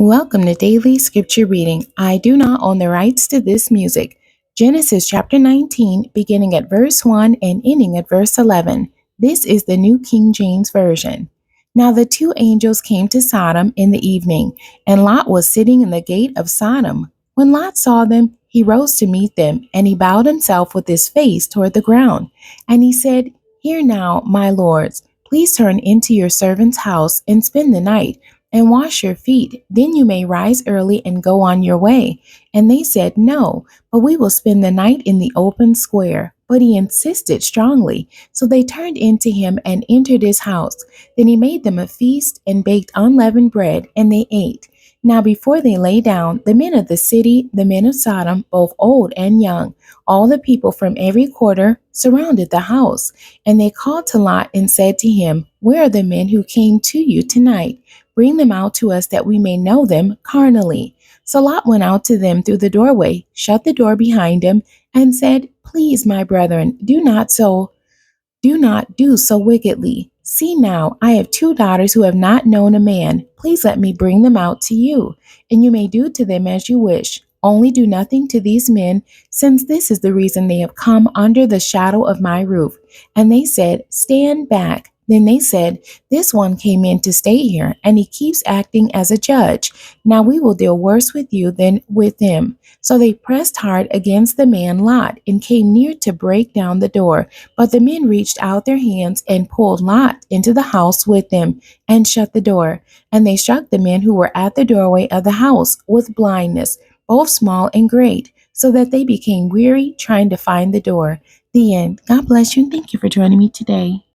Welcome to Daily Scripture Reading. I do not own the rights to this music. Genesis chapter 19, beginning at verse 1 and ending at verse 11. This is the New King James Version. Now the two angels came to Sodom in the evening, and Lot was sitting in the gate of Sodom. When Lot saw them, he rose to meet them, and he bowed himself with his face toward the ground. And he said, "Hear now, my lords, please turn into your servant's house and spend the night and wash your feet. Then you may rise early and go on your way." And they said, "No, but we will spend the night in the open square." But he insisted strongly. So they turned into him and entered his house. Then he made them a feast and baked unleavened bread, and they ate. Now before they lay down, the men of the city, the men of Sodom, both old and young, all the people from every quarter, surrounded the house. And they called to Lot and said to him, "Where are the men who came to you tonight? Bring them out to us that we may know them carnally." So Lot went out to them through the doorway, shut the door behind him, and said, "Please, my brethren, do not do so wickedly. See now, I have two daughters who have not known a man. Please let me bring them out to you, and you may do to them as you wish. Only do nothing to these men, since this is the reason they have come under the shadow of my roof." And they said, "Stand back." Then they said, "This one came in to stay here, and he keeps acting as a judge. Now we will deal worse with you than with him." So they pressed hard against the man Lot and came near to break down the door. But the men reached out their hands and pulled Lot into the house with them and shut the door. And they struck the men who were at the doorway of the house with blindness, both small and great, so that they became weary trying to find the door. The end. God bless you, and thank you for joining me today.